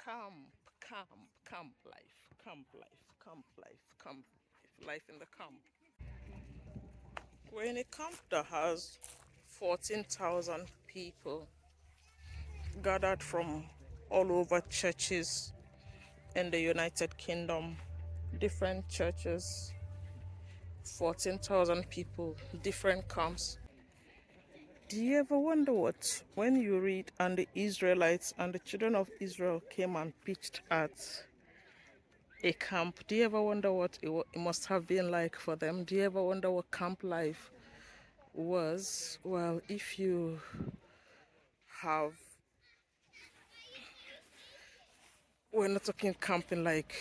camp life, camp life in the camp. We're in a camp that has 14,000 people gathered from all over churches in the United Kingdom, different churches, 14,000 people, different camps. Do you ever wonder what, when you read, and the Israelites and the children of Israel came and pitched at a camp, do you ever wonder what it must have been like for them? Do you ever wonder what camp life was? Well, if you have, we're not talking camping like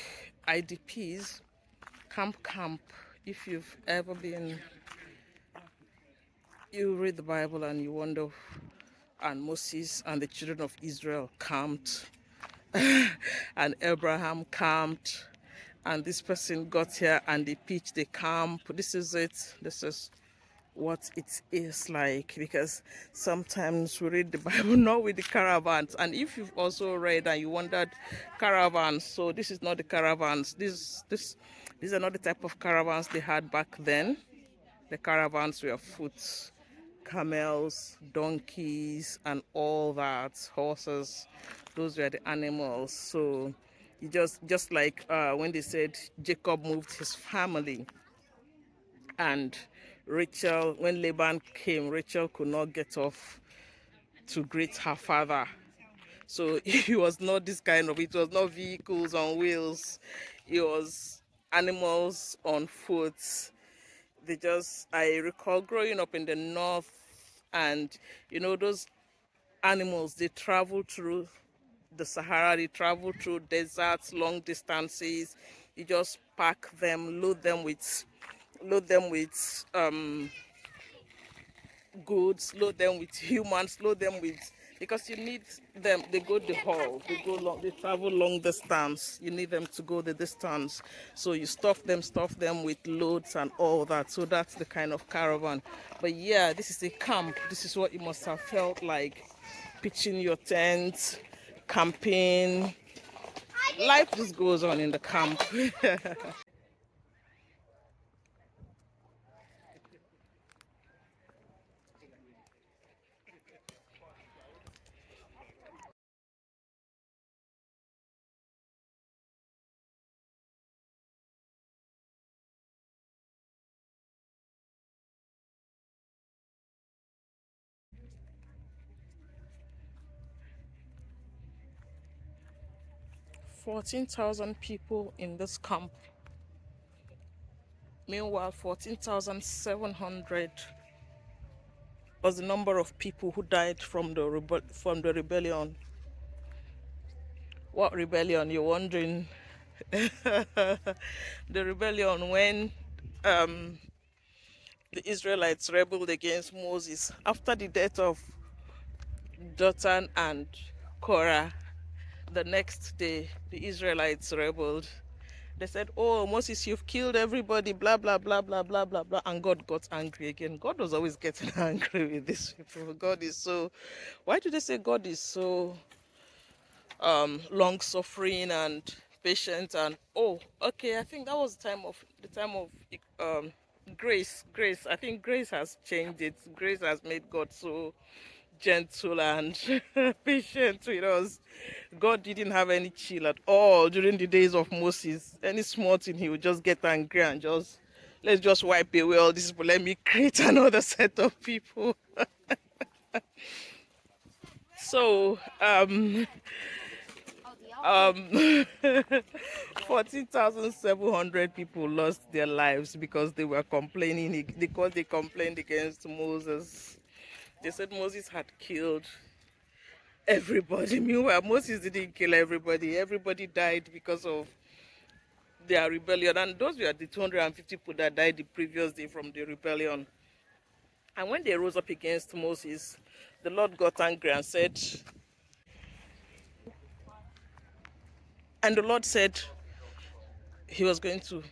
IDPs, camp. If you've ever been, you read the Bible and you wonder, and Moses and the children of Israel camped, and Abraham camped, and this person got here and they pitched the camp. This is it. This is what it is like, because sometimes we read the Bible not with the caravans, and if you've also read and you wondered caravans, so this is not the caravans. These are not the type of caravans they had back then. The caravans were foot, camels, donkeys, and all that, horses. Those were the animals. So you just like when they said Jacob moved his family, and Rachel, when Laban came, Rachel could not get off to greet her father. So it was not this kind of, it was not vehicles on wheels, it was animals on foot. I recall growing up in the north, and those animals, they travel through the Sahara, they travel through deserts, long distances. You just pack them, load them with goods, load them with humans, load them with, because you need them. They go the haul, they travel long distance. You need them to go the distance, so you stuff them with loads and all that. So that's the kind of caravan. But yeah, this is a camp. This is what it must have felt like, pitching your tent, camping. Life just goes on in the camp. 14,000 people in this camp. Meanwhile, 14,700 was the number of people who died from the rebellion. What rebellion, you're wondering? The rebellion when um, the Israelites rebelled against Moses after the death of Dathan and Korah. The next day, the Israelites rebelled. They said, "Oh, Moses, you've killed everybody, blah, blah, blah, blah, blah, blah, blah." And God got angry again. God was always getting angry with these people. God is so, why do they say God is so long suffering and patient? And oh, okay, I think that was the time of um grace. I think grace has changed it. Grace has made God so gentle and patient with us. God didn't have any chill at all during the days of Moses. Any small thing, he would just get angry and just, let's just wipe away all these people. Let me create another set of people. So, 14,700 people lost their lives because they were complaining, because they complained against Moses. They said Moses had killed everybody. Meanwhile, Moses didn't kill everybody. Everybody died because of their rebellion. And those were the 250 people that died the previous day from the rebellion. And when they rose up against Moses, the Lord got angry and said, and the Lord said he was going to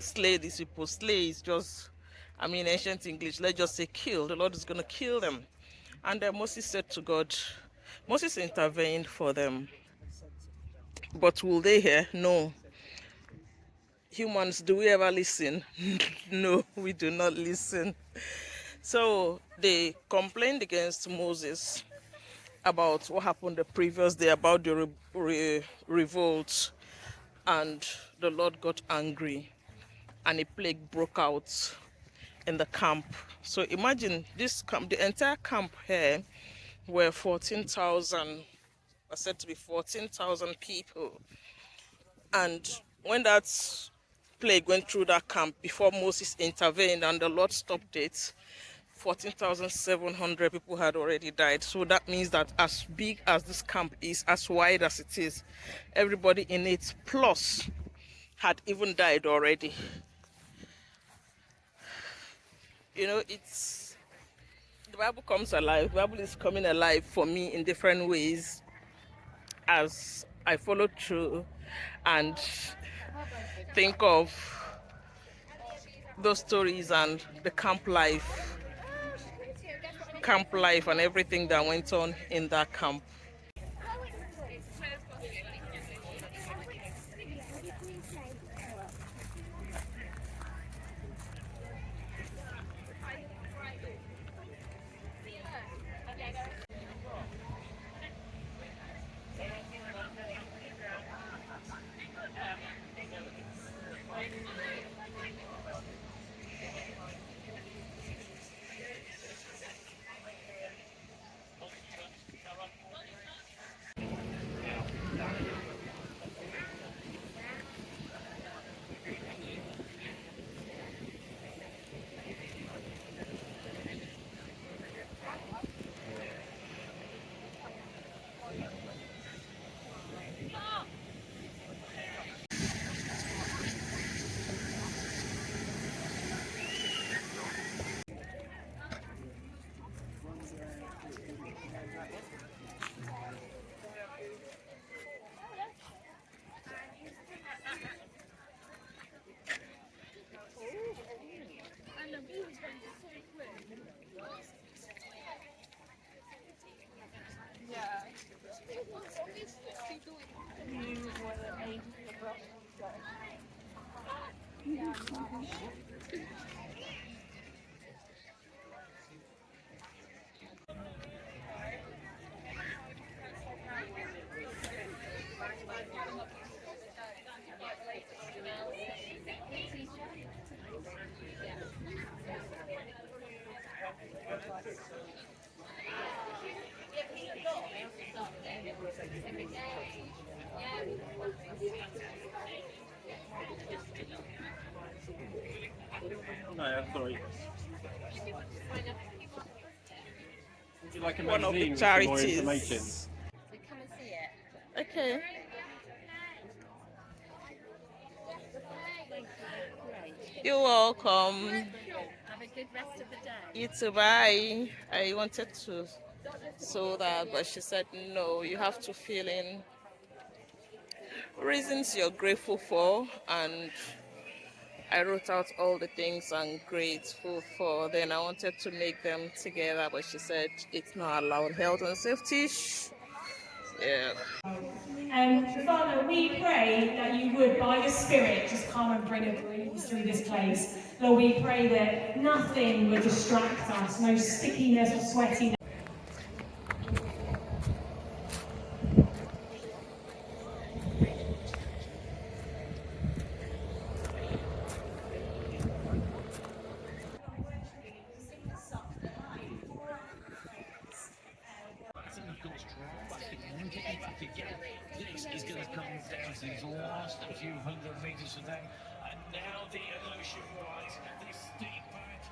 slay these people. Slay is just, I mean, ancient English. Let's just say kill. The Lord is going to kill them. And then Moses said to God, Moses intervened for them. But will they hear? No. Humans, do we ever listen? No, we do not listen. So they complained against Moses about what happened the previous day, about the revolt, and the Lord got angry and a plague broke out in the camp. So imagine this camp, the entire camp here were 14,000, I said to be 14,000 people. And when that plague went through that camp, before Moses intervened and the Lord stopped it, 14,700 people had already died. So that means that as big as this camp is, as wide as it is, everybody in it plus had even died already. You know, it's the Bible comes alive. The Bible is coming alive for me in different ways as I follow through and think of those stories and the camp life and everything that went on in that camp. No, sorry. Would you like a One of the magazine with some more information? charities. So come and see it. Okay. Great. You're welcome. Have a good rest of the day. You too, bye. I wanted to sew that, but she said no, you have to fill in reasons you're grateful for, and I wrote out all the things I'm grateful for. Then I wanted to make them together, but she said it's not allowed. Health and safety. Yeah. Father, we pray that you would, by your Spirit, just come and bring a breeze through this place. Lord, we pray that nothing would distract us, no stickiness or sweatiness. This is going to come down to these last few hundred metres today. And now the ocean rise, this steep bank.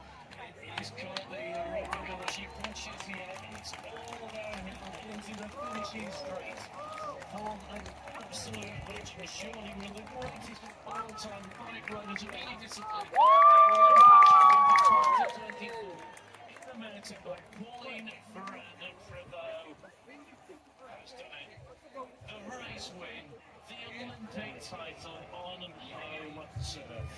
It is currently arrival as she punches the air. It's all downhill into the finishing straight on an absolute bridge. Surely one of the greatest all-time bike runners of any discipline. The mountain bike, Pauline Ferrand Prevost. The race win, the Olympic title on home turf.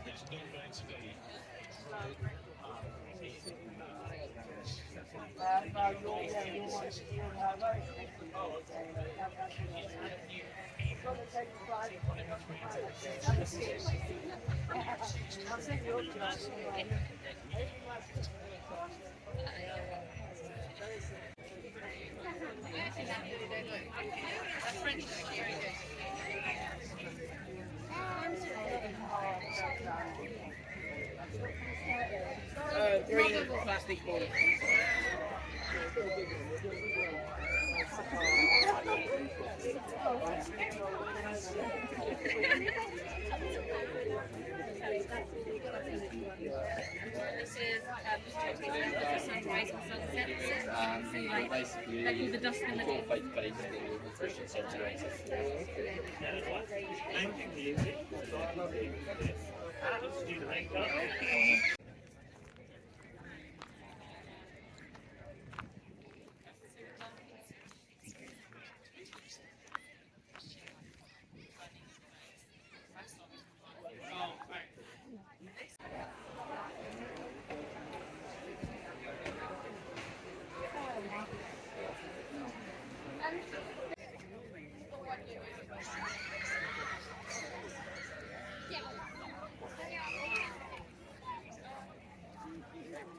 It's not going to be. Green plastic ball. This is sunrise and sunset. So like, they're called the dusk and the dawn. Faith-based nutrition centre.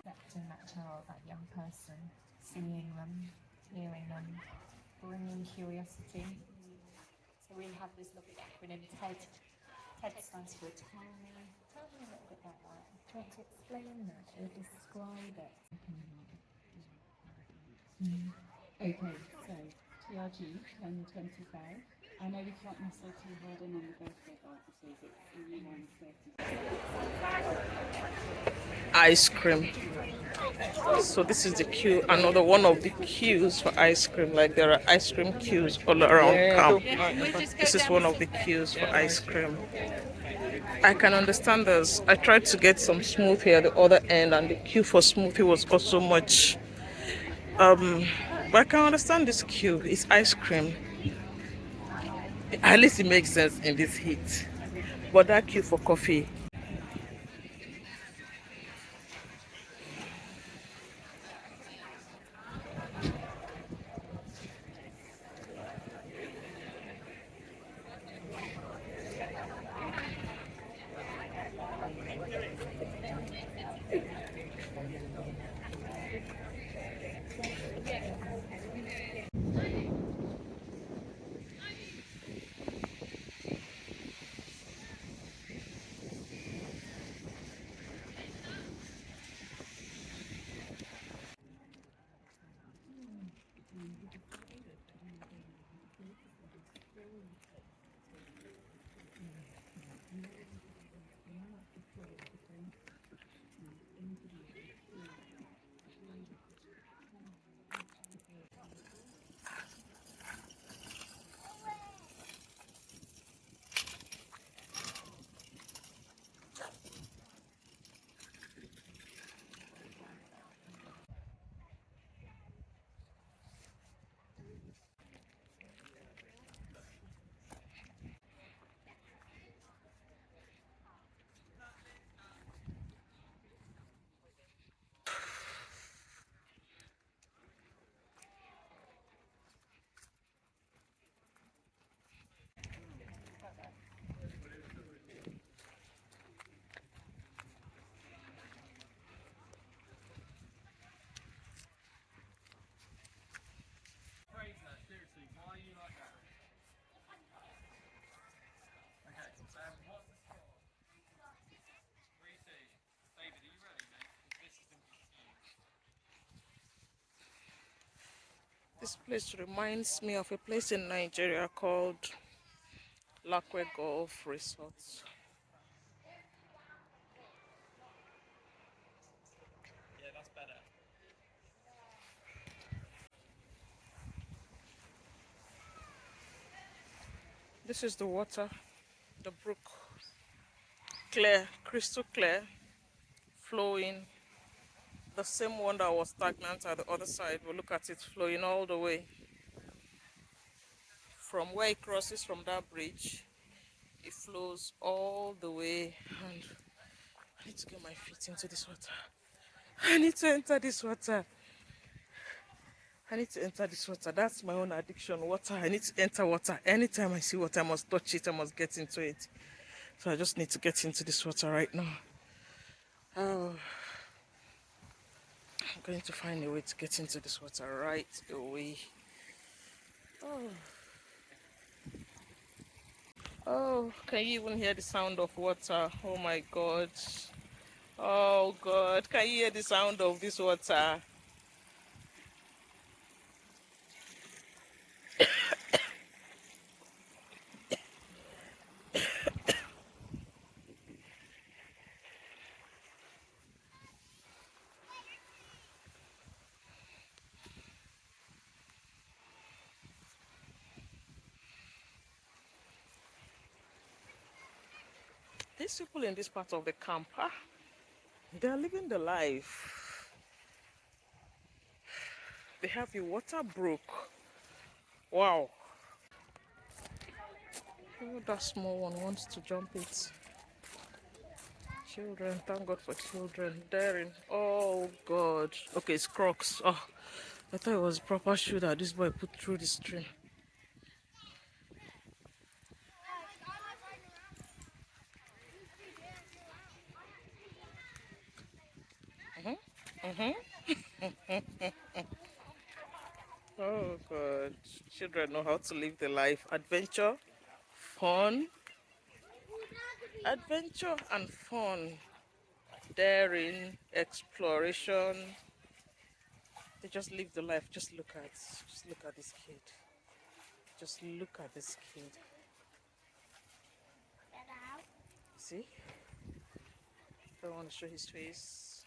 Accepting that child, that young person, seeing them, hearing them, bringing curiosity. So we have this lovely acronym TED. TED stands for tell me a little bit about that. Do you want to explain that or describe it? Okay, so TRG 1025. I know we can't necessarily too hard in on the birthday art because it's only 1:30. Ice cream. So this is the queue, another one of the queues for ice cream. Like there are ice cream queues all around camp. This is one of the queues for ice cream. I can understand this. I tried to get some smoothie at the other end, and the queue for smoothie was also much. But I can understand this queue. It's ice cream. At least it makes sense in this heat. But that queue for coffee. This place reminds me of a place in Nigeria called Lakwe Golf Resort. Yeah, that's better. This is the water, the brook, clear, crystal clear, flowing. The same one that was stagnant at the other side. We'll look at it flowing all the way. From where it crosses from that bridge, it flows all the way. And I need to get my feet into this water. I need to enter this water. I need to enter this water. That's my own addiction. Water. I need to enter water. Anytime I see water, I must touch it. I must get into it. So I just need to get into this water right now. Oh, I'm going to find a way to get into this water right away. Oh. Oh, can you even hear the sound of water? Oh my God. Oh God, can you hear the sound of this water? These people in this part of the camp, they're living the life. They have a water brook. Wow. Oh, that small one wants to jump it. Children, thank God for children. Daring. Oh God. Okay, it's Crocs. Oh, I thought it was proper shoe that this boy put through the stream. Oh God. Children know how to live the life. Adventure, fun, adventure and fun. Daring, exploration. They just live the life. Just look at this kid. Just look at this kid. See? Don't want to show his face.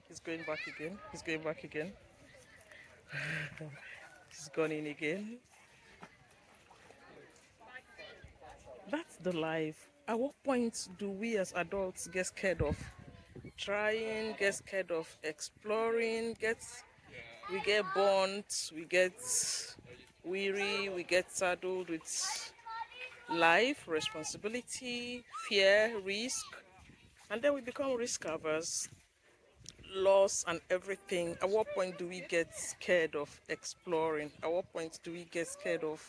He's going back again. He's going back again. He's gone in again. That's the life. At what point do we as adults get scared of trying, get scared of exploring, we get burnt, we get weary, we get saddled with life, responsibility, fear, risk, and then we become risk averse, loss and everything. At what point do we get scared of exploring? At what point do we get scared of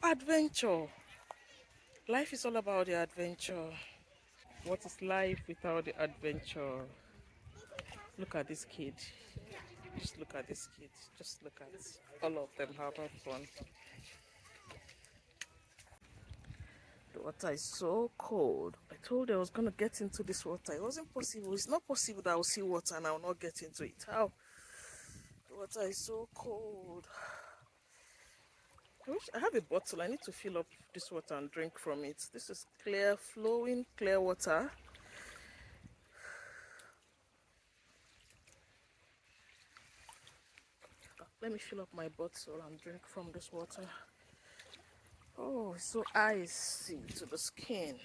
adventure? Life is all about the adventure. What is life without the adventure? Look at this kid. Just look at this kid. Just look at all of them having fun. The water is so cold. I told you I was going to get into this water. It wasn't possible. It's not possible that I'll see water and I'll not get into it. How? The water is so cold. I have a bottle. I need to fill up this water and drink from it. This is clear, flowing, clear water. Let me fill up my bottle and drink from this water. Oh, it's so icy to the skin.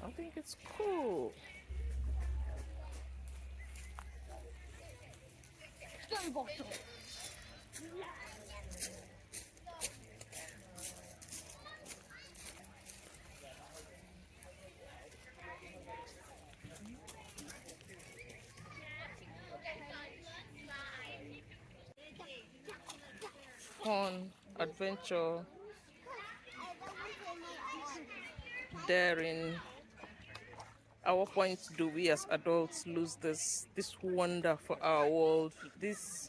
I think it's cool. Fun, adventure, daring. At what point do we as adults lose this wonder for our world, this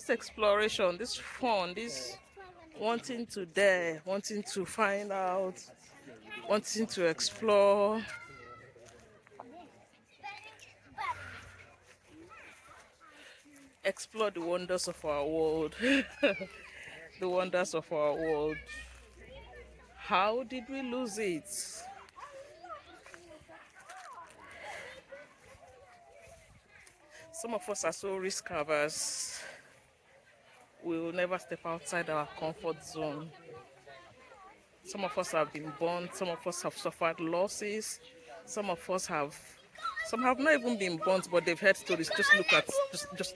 exploration, this fun, this wanting to dare, wanting to find out, wanting to explore? Explore the wonders of our world. The wonders of our world. How did we lose it? Some of us are so risk averse. We will never step outside our comfort zone. Some of us have been born, some of us have suffered losses, some of us have Some have not even been burnt, but they've heard stories. Just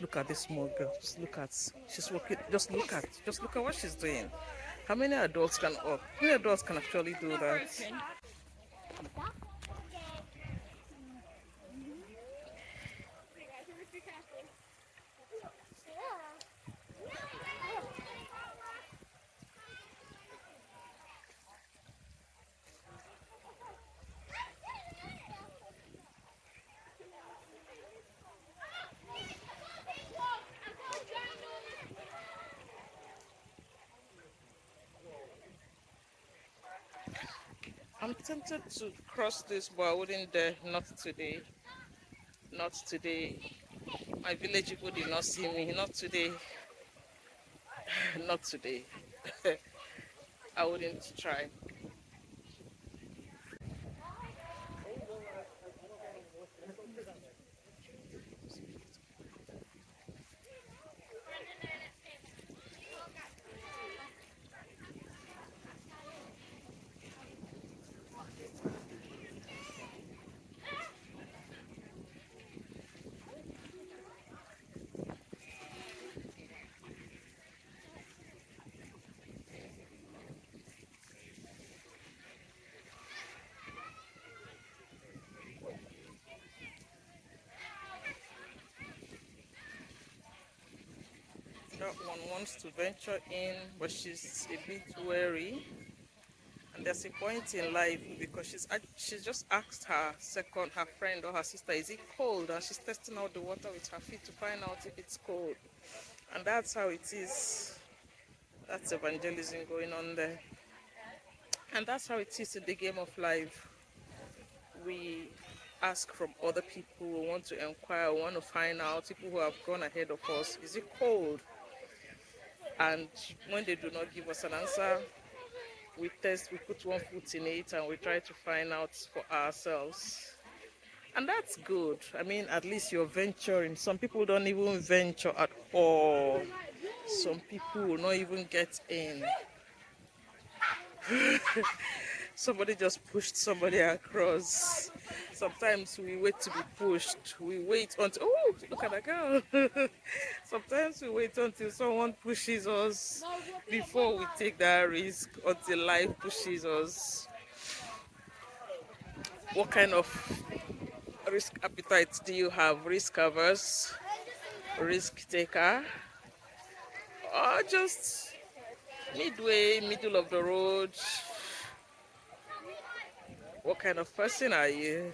look at this small girl. Just look at, she's walking. Just look at what she's doing. How many adults can actually do that? I'm tempted to cross this, but I wouldn't dare. Not today. Not today. My village people did not see me. Not today. Not today. I wouldn't try. That one wants to venture in, but she's a bit wary. And there's a point in life because she's just asked her friend or her sister, is it cold? And she's testing out the water with her feet to find out if it's cold. And that's how it is. That's evangelism going on there. And that's how it is in the game of life. We ask from other people, we want to inquire, we want to find out, people who have gone ahead of us, is it cold? And when they do not give us an answer, we test, we put one foot in it, and we try to find out for ourselves. And that's good. I mean, at least you're venturing. Some people don't even venture at all. Some people will not even get in. Somebody just pushed somebody across. Sometimes we wait to be pushed. We wait until, oh, look at that girl. Sometimes we wait until someone pushes us before we take that risk, until life pushes us. What kind of risk appetite do you have? Risk averse, risk taker, or just midway, middle of the road? What kind of person are you?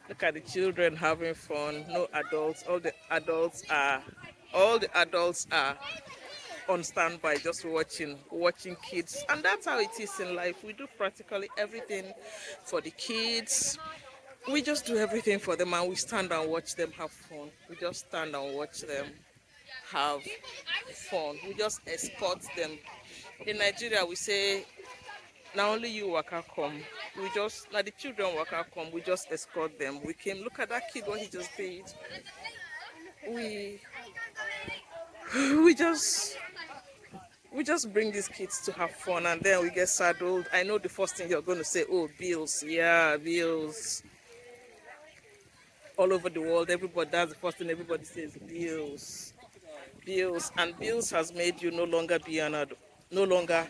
Look at the children having fun. No adults. All the adults are on standby, just watching kids. And that's how it is in life. We do practically everything for the kids. We just do everything for them, and we stand and watch them have fun. We just stand and watch them have fun. We just escort them. In Nigeria, we say, now only you waka come. Now the children waka come, we just escort them. We came, look at that kid, what he just did. We just bring these kids to have fun, and then we get saddled. I know the first thing you're going to say, oh, bills. Yeah, bills. All over the world, that's the first thing everybody says, bills. Bills. And bills has made you no longer be an adult, no longer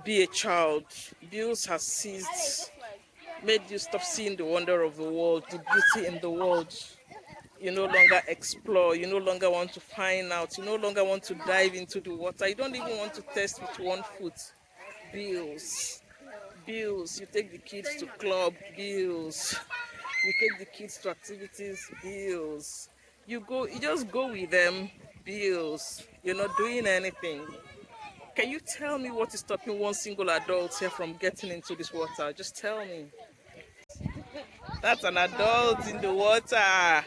be a child. Bills has made you stop seeing the wonder of the world, the beauty in the world. You no longer explore, you no longer want to find out, you no longer want to dive into the water, you don't even want to test with one foot. Bills. You take the kids to club, bills. You take the kids to activities, bills. You just go with them, bills. You're not doing anything. Can you tell me what is stopping one single adult here from getting into this water? Just tell me. That's an adult in the water.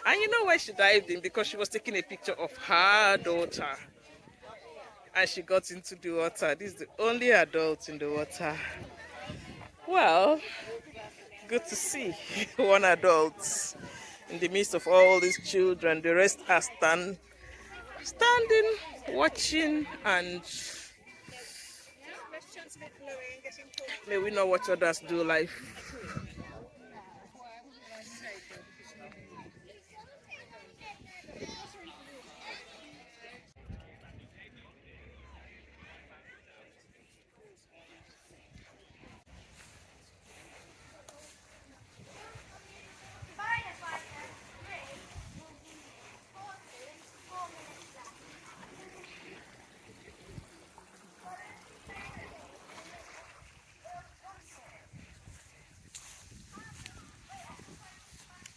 And you know why she dived in? Because she was taking a picture of her daughter. And she got into the water. This is the only adult in the water. Well, good to see one adult in the midst of all these children. The rest are standing, watching, and may we not watch others do life.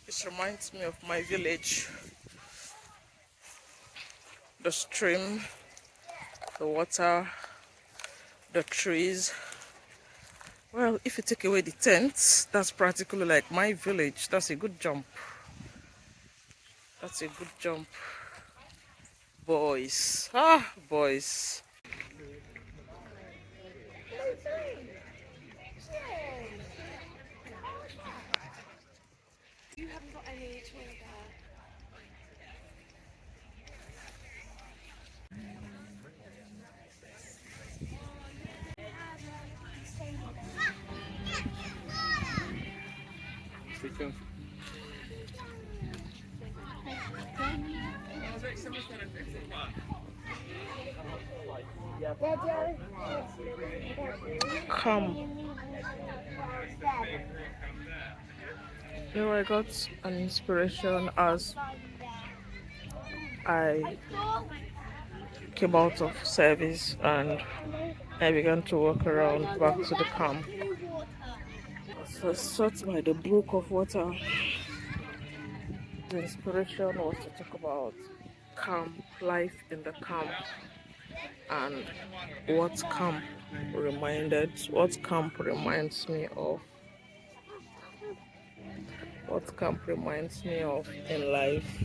This reminds me of my village. The stream, the water, the trees. Well, if you take away the tents, that's practically like my village. That's a good jump. That's a good jump. Boys. Ah, boys. Come. Here I got an inspiration as I came out of service and I began to walk around back to the camp. So I sat by the brook of water. The inspiration was to talk about camp, life in the camp, and what camp reminds me of, in life.